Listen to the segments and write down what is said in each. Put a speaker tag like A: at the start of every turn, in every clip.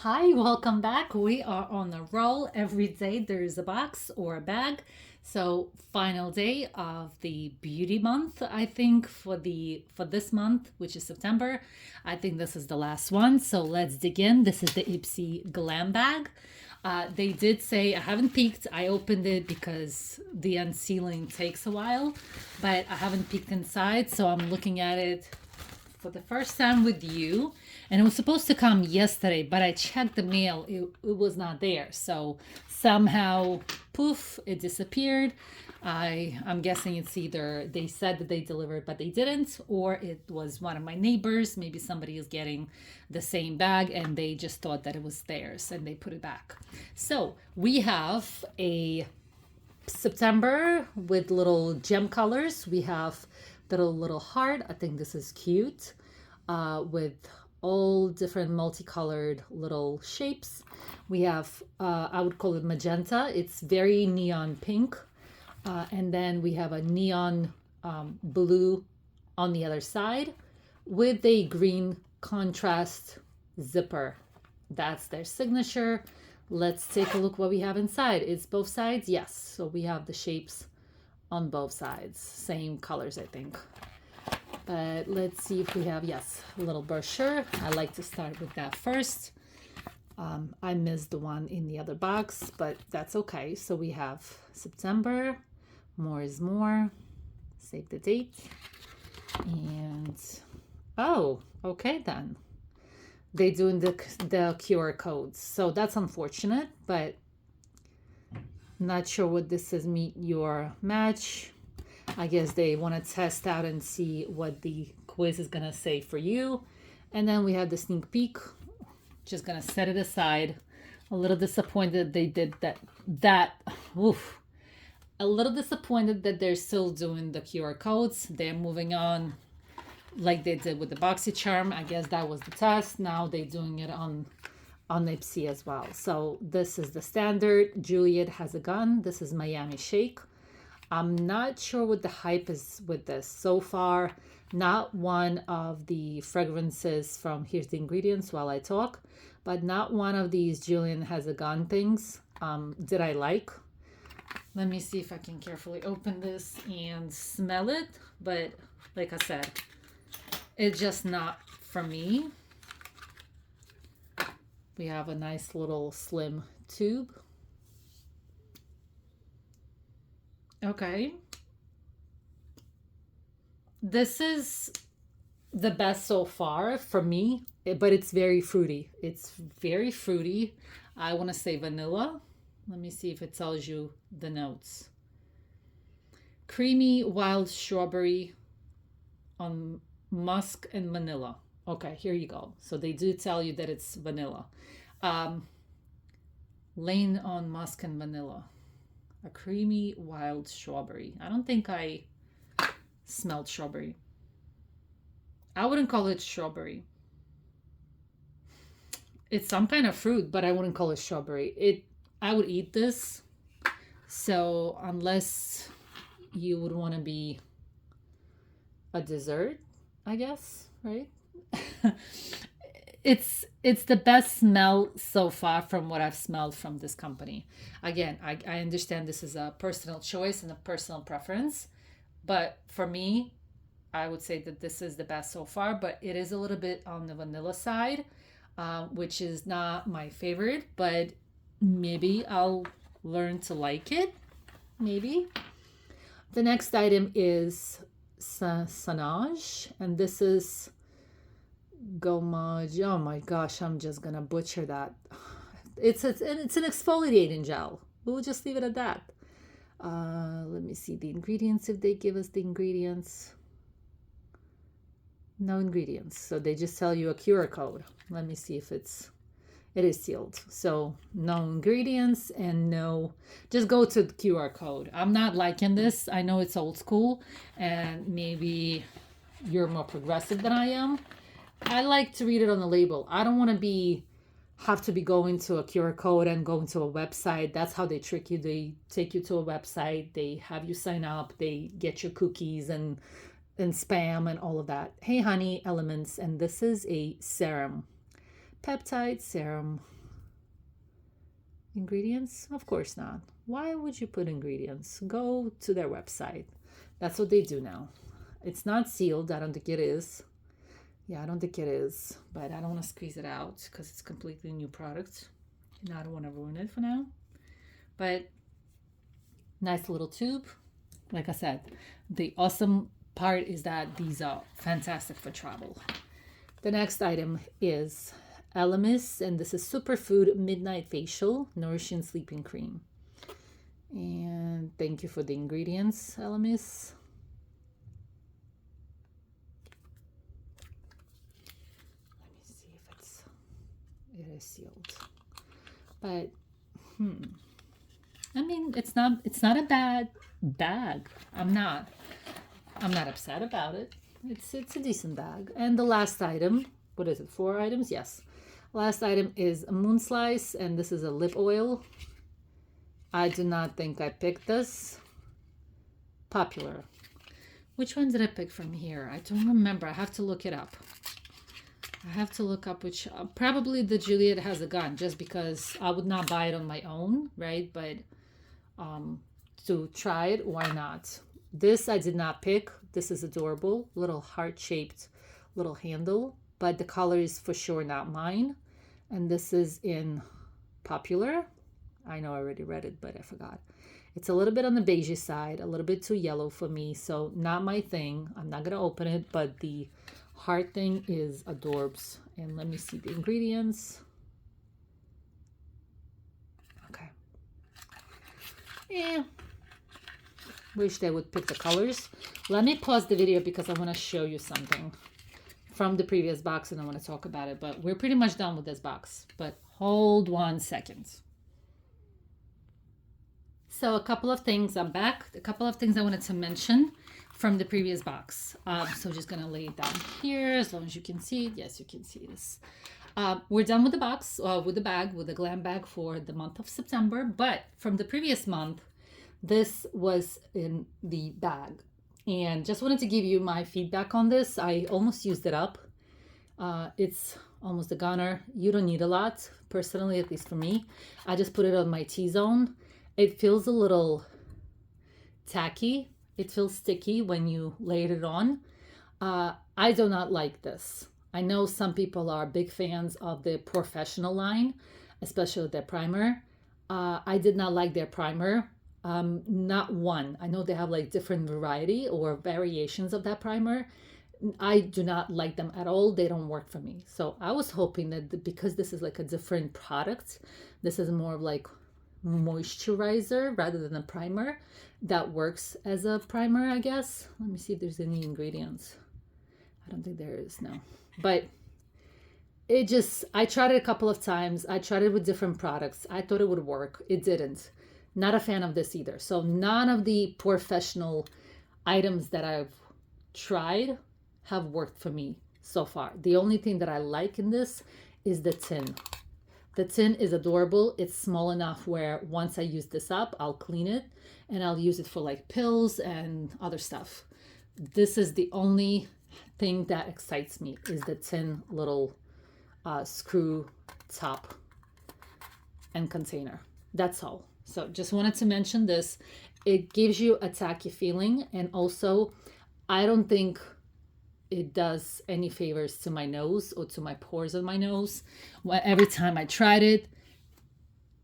A: Hi, welcome back. We are on a roll. Every day there is a box or a bag. So, final day of the beauty month, I think for this month, which is September. I think this is the last one. So, let's dig in. This is the Ipsy Glam bag. They did say I haven't peeked. I opened it because the unsealing takes a while, but I haven't peeked inside, so I'm looking at it for the first time with you, and it was supposed to come yesterday, but I checked the mail. It was not there, so somehow poof, it disappeared. I'm guessing it's either they said that they delivered but they didn't, or it was one of my neighbors. Maybe somebody is getting the same bag and they just thought that it was theirs and they put it back. So we have a September with little gem colors. We have little heart. I think this is cute, with all different multicolored little shapes. We have, I would call it magenta. It's very neon pink. And then we have a neon blue on the other side with a green contrast zipper. That's their signature. Let's take a look what we have inside. It's both sides? Yes. So we have the shapes on both sides. Same colors, I think. But let's see if we have, yes, a little brochure. I like to start with that first. I missed the one in the other box, but that's okay. So we have September, more is more. Save the date. And, oh, okay then. They doing the QR codes. So that's unfortunate, but not sure what this is. Meet your match. I guess they want to test out and see what the quiz is going to say for you. And then we have the sneak peek. Just going to set it aside. A little disappointed they did that. Oof. A little disappointed that they're still doing the QR codes. They're moving on like they did with the BoxyCharm. I guess that was the test. Now they're doing it on Ipsy as well. So this is the standard. Juliet has a gun. This is Miami Shake. I'm not sure what the hype is with this so far. Not one of the fragrances from Here's the Ingredients while I talk, but not one of these Julian has a gun things did I like. Let me see if I can carefully open this and smell it. But like I said, it's just not for me. We have a nice little slim tube. Okay. This is the best so far for me, but it's very fruity. It's very fruity. I want to say vanilla. Let me see if it tells you the notes. Creamy wild strawberry on musk and vanilla. Okay, here you go. So they do tell you that it's vanilla. Lane on musk and vanilla. A creamy wild strawberry. I don't think I smelled strawberry. I wouldn't call it strawberry. It's some kind of fruit, but I wouldn't call it strawberry. I would eat this. So unless you would want to be a dessert, I guess, right? it's the best smell so far from what I've smelled from this company. Again, I understand this is a personal choice and a personal preference, but for me, I would say that this is the best so far, but it is a little bit on the vanilla side, which is not my favorite, but maybe I'll learn to like it. Maybe. The next item is Sanage, and this is Gomage. Oh my gosh, I'm just gonna butcher that. It's an exfoliating gel. We'll just leave it at that. Let me see the ingredients if they give us the ingredients. No ingredients, so they just tell you a QR code. Let me see if it is sealed. So no ingredients and no, just go to the QR code. I'm not liking this. I know it's old school and maybe you're more progressive than I am. I like to read it on the label. I don't want to have to be going to a QR code and going to a website. That's how they trick you. They take you to a website, they have you sign up, they get your cookies and spam and all of that. Hey honey, elements, and this is a serum. Peptide serum. Ingredients? Of course not. Why would you put ingredients? Go to their website. That's what they do now. It's not sealed. I don't think it is. Yeah, I don't think it is. But I don't want to squeeze it out because it's completely new product. And I don't want to ruin it for now. But nice little tube. Like I said, the awesome part is that these are fantastic for travel. The next item is Elemis, and this is Superfood Midnight Facial Nourishing Sleeping Cream. And thank you for the ingredients, Elemis. Let me see if it is sealed. But I mean, it's not a bad bag. I'm not upset about it. It's a decent bag. And the last item, what is it? 4 items? Yes. Last item is a Moon Slice, and this is a lip oil. I do not think I picked this. Popular. Which one did I pick from here? I don't remember. I have to look it up. I have to look up which. Probably the Juliet Has a Gun, just because I would not buy it on my own, right? But to try it, why not? This I did not pick. This is adorable. Little heart-shaped little handle. But the color is for sure not mine. And this is in Popular. I know I already read it, but I forgot. It's a little bit on the beige side, a little bit too yellow for me, so not my thing. I'm not going to open it, but the heart thing is adorbs. And let me see the ingredients. Okay. Yeah. Wish they would pick the colors. Let me pause the video because I want to show you something from the previous box and I want to talk about it, but we're pretty much done with this box. But hold 1 second. So a couple of things, I'm back. A couple of things I wanted to mention from the previous box. So just gonna lay it down here as long as you can see it. Yes, you can see this. We're done with the box, with the bag, with the Glam bag for the month of September. But from the previous month, this was in the bag. And just wanted to give you my feedback on this. I almost used it up. It's almost a goner. You don't need a lot, personally, at least for me. I just put it on my T-zone. It feels a little tacky. It feels sticky when you layer it on. I do not like this. I know some people are big fans of the Professional line, especially their primer. I did not like their primer. Not one. I know they have like different variety or variations of that primer. I do not like them at all. They don't work for me. So I was hoping that because this is like a different product, this is more of like moisturizer rather than a primer that works as a primer, I guess. Let me see if there's any ingredients. I don't think there is, no. But it just, I tried it a couple of times. I tried it with different products. I thought it would work. It didn't. Not a fan of this either. So none of the Professional items that I've tried have worked for me so far. The only thing that I like in this is the tin. The tin is adorable. It's small enough where once I use this up, I'll clean it and I'll use it for like pills and other stuff. This is the only thing that excites me, is the tin little screw top and container. That's all. So just wanted to mention this. It gives you a tacky feeling, and also I don't think it does any favors to my nose or to my pores on my nose. Every time I tried it,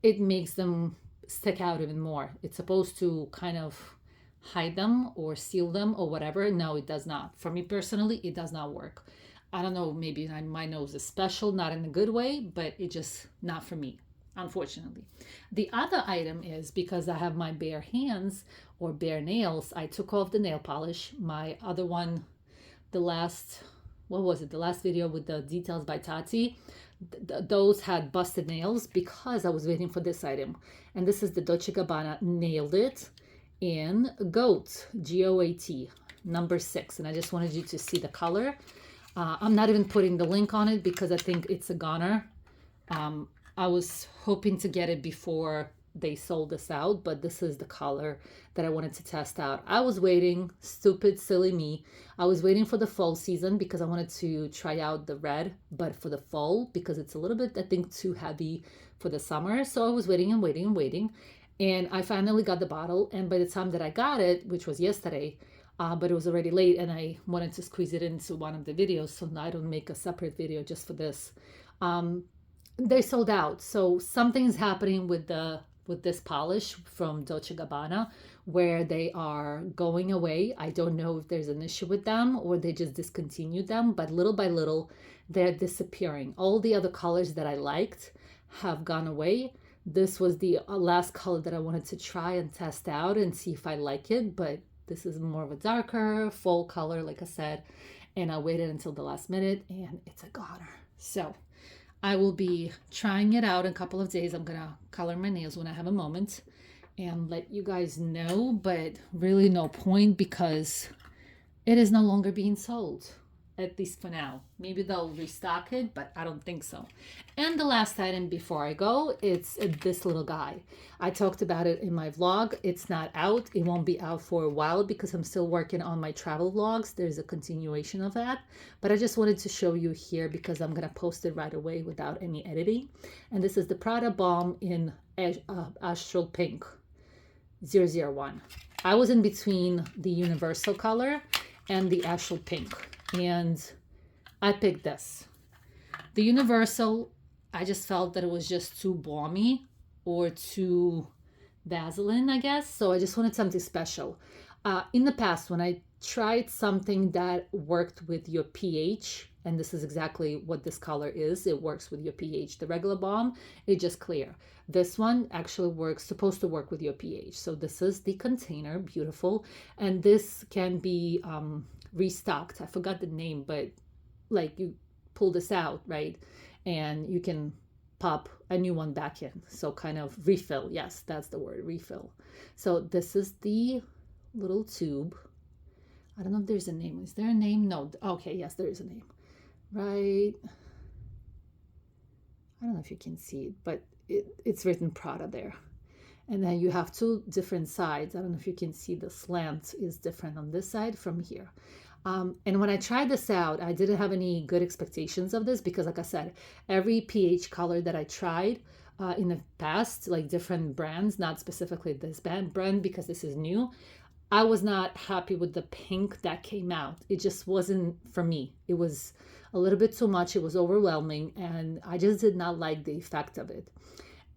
A: it makes them stick out even more. It's supposed to kind of hide them or seal them or whatever. No, it does not. For me personally, it does not work. I don't know, maybe my nose is special, not in a good way, but it just not for me, unfortunately. The other item is because I have my bare hands or bare nails, I took off the nail polish. My other one, the last video with the details by Tati, those had busted nails because I was waiting for this item. And this is the Dolce & Gabbana Nailed It in Goat, G-O-A-T, number 6. And I just wanted you to see the color. I'm not even putting the link on it because I think it's a goner. I was hoping to get it before they sold this out, but this is the color that I wanted to test out. I was waiting, stupid, silly me. I was waiting for the fall season because I wanted to try out the red, but for the fall because it's a little bit, I think, too heavy for the summer. So I was waiting and waiting and waiting. And I finally got the bottle. And by the time that I got it, which was yesterday, but it was already late and I wanted to squeeze it into one of the videos so I don't make a separate video just for this. They sold out. So something's happening with this polish from Dolce Gabbana where they are going away. I don't know if there's an issue with them or they just discontinued them, but little by little they're disappearing. All the other colors that I liked have gone away. This was the last color that I wanted to try and test out and see if I like it, but this is more of a darker fall color, like I said, and I waited until the last minute and it's a goner. So I will be trying it out in a couple of days. I'm gonna color my nails when I have a moment and let you guys know, but really no point because it is no longer being sold, at least for now. Maybe they'll restock it, but I don't think so. And the last item before I go, it's this little guy. I talked about it in my vlog. It's not out. It won't be out for a while because I'm still working on my travel vlogs. There's a continuation of that, but I just wanted to show you here because I'm gonna post it right away without any editing. And this is the Prada Balm in Astral Pink 001. I was in between the universal color and the Astral Pink, and I picked this. The universal, I just felt that it was just too balmy or too Vaseline, I guess. So I just wanted something special. In the past, when I tried something that worked with your pH, and this is exactly what this color is, it works with your pH. The regular balm, it's just clear. This one actually works, supposed to work with your pH. So this is the container, beautiful. And this can be restocked. I forgot the name, but like you pull this out, right? And you can pop a new one back in. So kind of refill. Yes, that's the word, refill. So this is the little tube. I don't know if there's a name. Is there a name? No. Okay, yes, there is a name. Right. I don't know if you can see it, but it's written Prada there. And then you have two different sides. I don't know if you can see the slant is different on this side from here. And when I tried this out, I didn't have any good expectations of this because, like I said, every pH color that I tried in the past, like different brands, not specifically this brand because this is new, I was not happy with the pink that came out. It just wasn't for me. It was a little bit too much. It was overwhelming, and I just did not like the effect of it.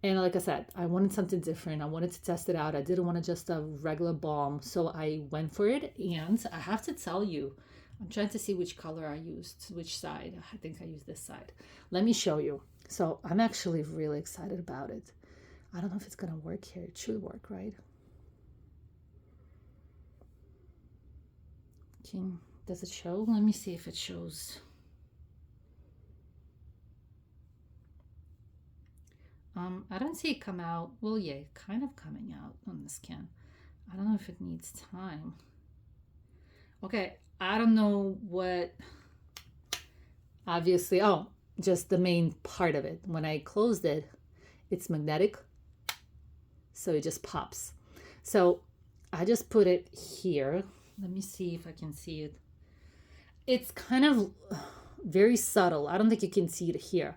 A: And like I said, I wanted something different. I wanted to test it out. I didn't want just a regular balm. So I went for it. And I have to tell you, I'm trying to see which color I used, which side. I think I used this side. Let me show you. So I'm actually really excited about it. I don't know if it's going to work here. It should work, right? Does it show? Let me see if it shows. I don't see it come out. Well, yeah, kind of coming out on this can. I don't know if it needs time. Okay, I don't know what, obviously, oh, just the main part of it. When I closed it, it's magnetic, so it just pops. So I just put it here. Let me see if I can see it. It's kind of very subtle. I don't think you can see it here.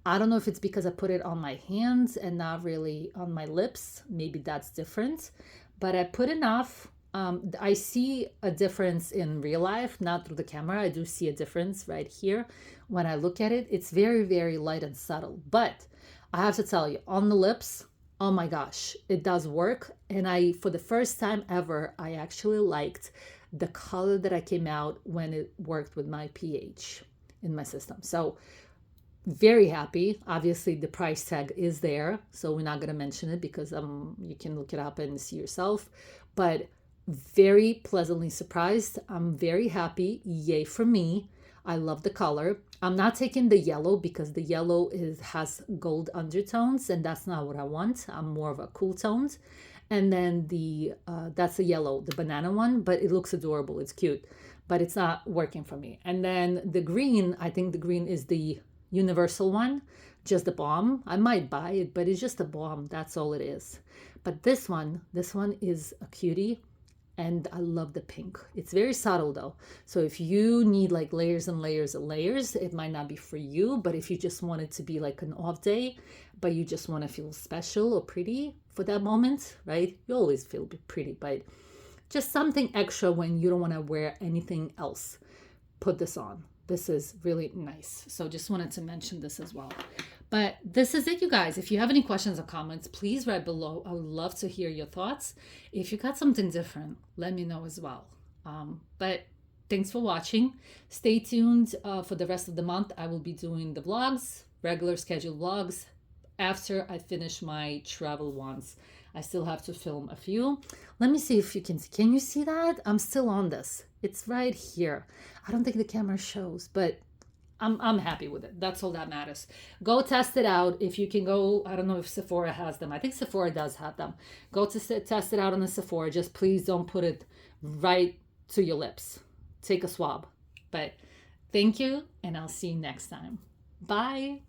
A: I don't know if it's because I put it on my hands and not really on my lips. Maybe that's different. But I put enough. I see a difference in real life, not through the camera. I do see a difference right here. When I look at it, it's very, very light and subtle. But I have to tell you, on the lips, oh my gosh, it does work. And for the first time ever, I actually liked the color that I came out when it worked with my pH in my system. So very happy. Obviously the price tag is there, so we're not going to mention it because you can look it up and see yourself, but very pleasantly surprised. I'm very happy. Yay for me. I love the color. I'm not taking the yellow because the yellow has gold undertones and that's not what I want. I'm more of a cool tones. And then that's the yellow, the banana one, but it looks adorable. It's cute, but it's not working for me. And then the green, I think the green is the universal one. just a balm. I might buy it, but it's just a balm. That's all it is. But this one is a cutie, and I love the pink. It's very subtle though. So if you need like layers and layers and layers, it might not be for you. But if you just want it to be like an off day, but you just want to feel special or pretty for that moment, right? You always feel pretty, but just something extra when you don't want to wear anything else. Put this on. This is really nice. So just wanted to mention this as well. But this is it, you guys. If you have any questions or comments, please write below. I would love to hear your thoughts. If you got something different, let me know as well. But thanks for watching. Stay tuned for the rest of the month. I will be doing the vlogs, regular scheduled vlogs, after I finish my travel ones. I still have to film a few. Let me see if you can you see that? I'm still on this. It's right here. I don't think the camera shows, but I'm happy with it. That's all that matters. Go test it out. If you can go, I don't know if Sephora has them. I think Sephora does have them. Go to test it out on the Sephora. Just please don't put it right to your lips. Take a swab. But thank you, and I'll see you next time. Bye.